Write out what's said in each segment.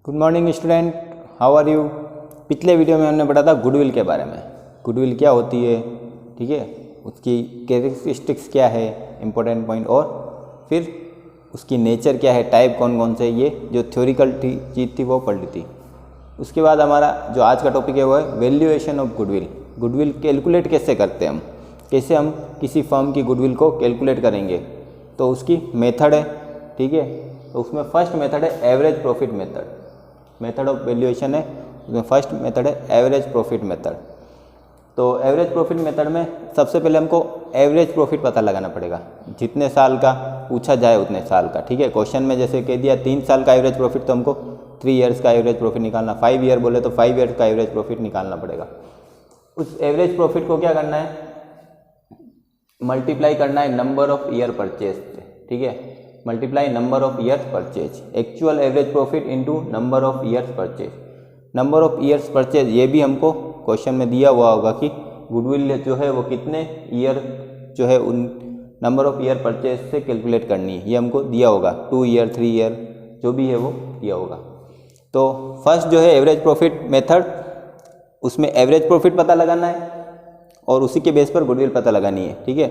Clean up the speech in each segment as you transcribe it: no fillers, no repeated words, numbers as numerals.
Good morning student, how are you. पिछले video में हमने पढ़ा था गुडविल के बारे में। गुडविल क्या होती है, ठीक है, उसकी कैरेक्टरिस्टिक्स क्या है, इम्पोर्टेंट पॉइंट, और फिर उसकी नेचर क्या है, टाइप कौन कौन से, ये जो थ्योरिकल चीज़ थी वो पढ़ ली थी। उसके बाद हमारा जो आज का टॉपिक है वो है valuation of goodwill. Goodwill calculate कैसे करते हैं हम, कैसे हम किसी फर्म की गुडविल को कैलकुलेट करेंगे, तो उसकी मेथड है, ठीक है। तो उसमें फर्स्ट मेथड है average profit method. Method of valuation है, उसमें फर्स्ट मेथड है एवरेज प्रॉफिट मेथड। तो एवरेज प्रॉफिट मेथड में सबसे पहले हमको एवरेज प्रॉफिट पता लगाना पड़ेगा, जितने साल का पूछा जाए उतने साल का, ठीक है। क्वेश्चन में जैसे कह दिया 3 साल का एवरेज प्रॉफिट, तो हमको 3 ईयर्स का एवरेज प्रॉफिट निकालना। 5 ईयर बोले तो 5 ईयर्स का एवरेज प्रॉफिट निकालना पड़ेगा। उस एवरेज प्रॉफिट को क्या करना है, मल्टीप्लाई करना है नंबर ऑफ ईयर परचेज से, ठीक है। Multiply number of years purchase, actual average profit into number of years purchase. Number of years purchase ये भी हमको क्वेश्चन में दिया हुआ होगा कि गुडविल जो है वो कितने ईयर जो है उन नंबर ऑफ ईयर परचेज से कैलकुलेट करनी है, ये हमको दिया होगा। 2 ईयर 3 ईयर जो भी है वो दिया होगा। तो फर्स्ट जो है एवरेज प्रॉफिट मेथड, उसमें एवरेज प्रॉफिट पता लगाना है और उसी के बेस पर गुडविल पता लगानी है, ठीक है।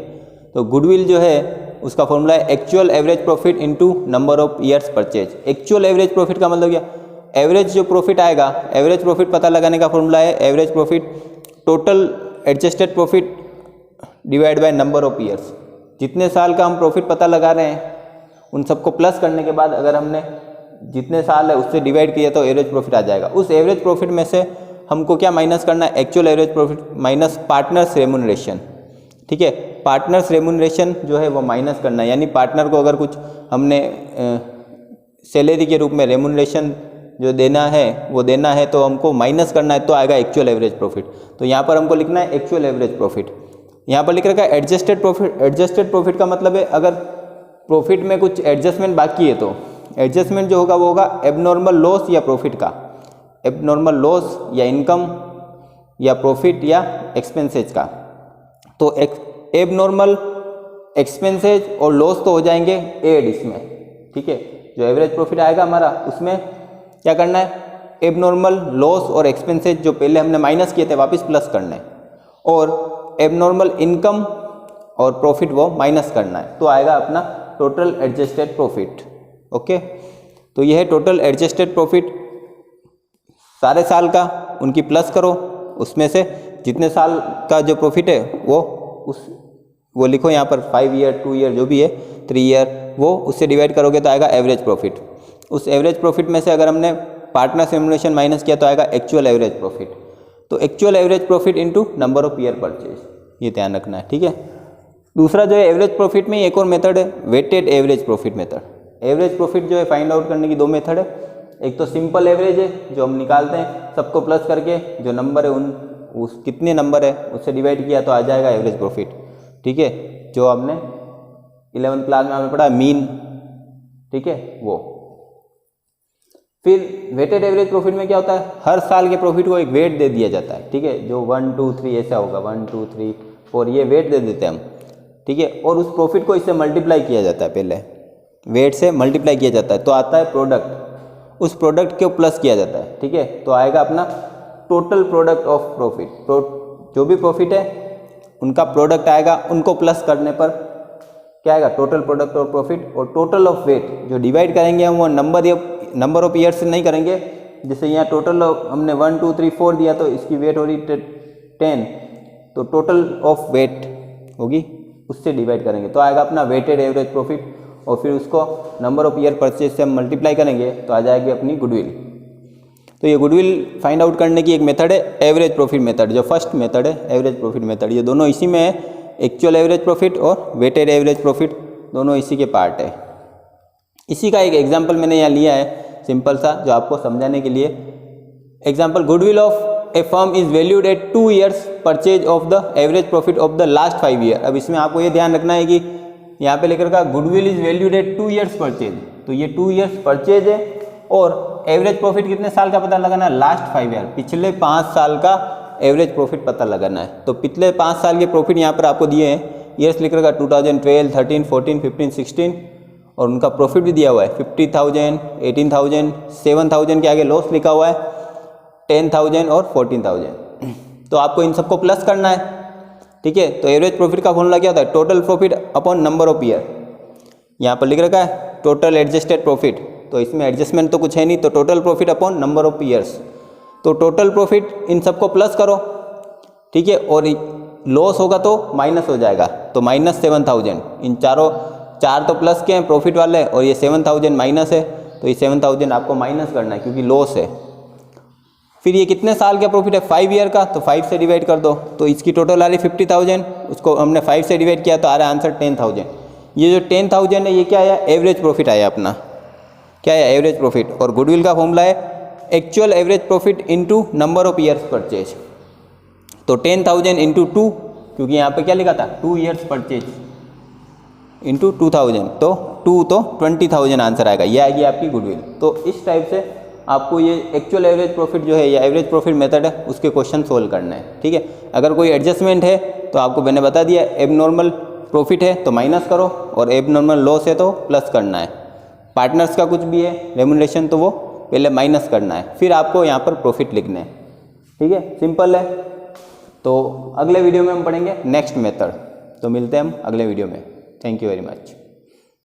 तो गुडविल जो है उसका फॉर्मूला है actual average profit into number of years purchase. Actual average profit का मतलब क्या, एवरेज जो प्रॉफिट आएगा, एवरेज प्रॉफिट पता लगाने का फॉर्मूला है average profit total adjusted profit divide by number of years. जितने साल का हम प्रॉफिट पता लगा रहे हैं उन सबको प्लस करने के बाद अगर हमने जितने साल है उससे डिवाइड किया तो एवरेज प्रॉफिट आ जाएगा। उस एवरेज प्रॉफिट में से हमको क्या माइनस करना है, actual average profit minus partners remuneration, ठीक है। पार्टनर्स रेम्यूनरेशन जो है वो माइनस करना है, यानी पार्टनर को अगर कुछ हमने सैलरी के रूप में रेम्यूनरेशन जो देना है वो देना है तो हमको माइनस करना है, तो आएगा एक्चुअल एवरेज प्रॉफिट। तो यहाँ पर हमको लिखना है एक्चुअल एवरेज प्रॉफिट। यहाँ पर लिख रखा है एडजस्टेड प्रॉफिट। एडजस्टेड प्रॉफिट का मतलब है अगर प्रॉफिट में कुछ एडजस्टमेंट बाकी है तो एडजस्टमेंट जो होगा वो होगा एबनॉर्मल लॉस या प्रॉफिट का, एबनॉर्मल लॉस या इनकम या प्रॉफिट या एक्सपेंसेज का। तो एबनॉर्मल एक्सपेंसेज और लॉस तो हो जाएंगे एड इसमें, ठीक है। जो एवरेज प्रॉफिट आएगा हमारा उसमें क्या करना है, एबनॉर्मल लॉस और एक्सपेंसेज जो पहले हमने माइनस किए थे वापस प्लस करना है, और एबनॉर्मल इनकम और प्रॉफिट वो माइनस करना है, तो आएगा अपना टोटल एडजस्टेड प्रॉफिट। ओके, तो यह है टोटल एडजस्टेड प्रॉफिट। सारे साल का उनकी प्लस करो, उसमें से जितने साल का जो प्रॉफिट है वो लिखो यहाँ पर 5 ईयर 2 ईयर जो भी है 3 ईयर, वो उससे डिवाइड करोगे तो आएगा एवरेज प्रॉफिट। उस एवरेज प्रॉफिट में से अगर हमने पार्टनर्स रेम्यूनरेशन माइनस किया तो आएगा एक्चुअल एवरेज प्रॉफिट। तो actual average profit into number of year purchase, ये ध्यान रखना है, ठीक है। दूसरा जो है एवरेज प्रॉफिट में एक और मेथड है weighted average profit method. Average profit जो है फाइंड आउट करने की 2 मेथड है। एक तो सिंपल एवरेज है जो हम निकालते हैं सबको प्लस करके, जो नंबर है उस कितने नंबर है उससे डिवाइड किया तो आ जाएगा एवरेज प्रॉफिट, ठीक है। जो हमने 11th क्लास में हमने पढ़ा मीन, ठीक है वो। फिर वेटेड एवरेज प्रॉफिट में क्या होता है, हर साल के प्रॉफिट को एक वेट दे दिया जाता है, ठीक है। जो 1 2 3 ऐसा होगा, 1 2 3 4 ये वेट दे देते हैं हम, ठीक है। और उस प्रॉफिट को इससे मल्टीप्लाई किया जाता है, पहले वेट से मल्टीप्लाई किया जाता है तो आता है प्रोडक्ट। उस प्रोडक्ट को प्लस किया जाता है, ठीक है, तो आएगा अपना टोटल प्रोडक्ट ऑफ प्रॉफिट। जो भी प्रॉफिट है उनका प्रोडक्ट आएगा, उनको प्लस करने पर क्या आएगा, टोटल प्रोडक्ट ऑफ प्रॉफिट। और टोटल ऑफ वेट जो डिवाइड करेंगे हम वो नंबर ऑफ ईयर से नहीं करेंगे। जैसे यहाँ टोटल हमने 1 2 3 4 दिया तो इसकी वेट हो रही 10, तो टोटल ऑफ वेट होगी उससे डिवाइड करेंगे तो आएगा अपना वेटेड एवरेज प्रॉफिट। और फिर उसको नंबर ऑफ ईयर परचेज से हम मल्टीप्लाई करेंगे तो आ जाएगी अपनी गुडविल। तो ये गुडविल फाइंड आउट करने की एक मेथड है एवरेज प्रॉफिट मेथड, जो फर्स्ट मेथड है एवरेज प्रॉफिट मेथड। ये दोनों इसी में है, एक्चुअल एवरेज प्रॉफिट और वेटेड एवरेज प्रॉफिट दोनों इसी के पार्ट है। इसी का एक एग्जांपल मैंने यहाँ लिया है सिंपल सा, जो आपको समझाने के लिए। Example, goodwill of A firm is valued at 2 years purchase of the average profit of the last 5 year. अब इसमें आपको ये ध्यान रखना है कि यहाँ पे लेकर का goodwill is valued at 2 years purchase, तो ये 2 ईयर्स परचेज है। और एवरेज प्रॉफिट कितने साल का पता लगाना है, लास्ट 5 ईयर, पिछले 5 साल का एवरेज प्रॉफिट पता लगाना है। तो पिछले 5 साल के प्रॉफिट यहाँ पर आपको दिए हैं, ईयर्स लिख रखा 2012 13 14 15 16 और उनका प्रॉफिट भी दिया हुआ है 50,000, 18,000, 7,000 के आगे लॉस लिखा हुआ है, 10,000 और 14,000। तो आपको इन सबको प्लस करना है, ठीक है। तो एवरेज प्रॉफिट का फॉर्मूला क्या होता है? Total profit upon number of year. यहाँ पर लिख रखा है टोटल एडजस्टेड प्रॉफिट, तो इसमें एडजस्टमेंट तो कुछ है नहीं, तो total profit upon number of years. तो टोटल प्रॉफिट इन सबको प्लस करो, ठीक है, और लॉस होगा तो माइनस हो जाएगा, तो -7,000। इन चार तो प्लस के हैं प्रॉफिट वाले, और ये 7,000 माइनस है, तो ये 7,000 आपको माइनस करना है क्योंकि लॉस है। फिर ये कितने साल का प्रॉफिट है? 5 ईयर का, तो 5 से डिवाइड कर दो, तो इसकी टोटल आ रही 50,000, उसको हमने 5 से डिवाइड किया तो आ रहा है आंसर 10,000। ये जो 10,000 है ये क्या आया? एवरेज प्रॉफिट आया अपना, क्या है? Average profit. और गुडविल का फॉर्मूला है actual average profit into number of years purchase. तो 10,000 इंटू 2, क्योंकि यहाँ पे क्या लिखा था 2 ईयर्स परचेज, इंटू 2,000, तो 2 तो 20,000 आंसर आएगा, ये आएगी आपकी गुडविल। तो इस टाइप से आपको ये एक्चुअल एवरेज प्रॉफिट जो है या एवरेज प्रॉफिट मेथड है उसके क्वेश्चन सोल्व करने हैं, ठीक है। अगर कोई एडजस्टमेंट है तो आपको मैंने बता दिया, एबनॉर्मल प्रॉफिट है तो माइनस करो, और एबनॉर्मल लॉस है तो प्लस करना है। पार्टनर्स का कुछ भी है रेम्यूनरेशन तो वो पहले माइनस करना है, फिर आपको यहाँ पर प्रॉफिट लिखना है, ठीक है, सिंपल है। तो अगले वीडियो में हम पढ़ेंगे नेक्स्ट मेथड। तो मिलते हैं हम अगले वीडियो में। Thank you very much.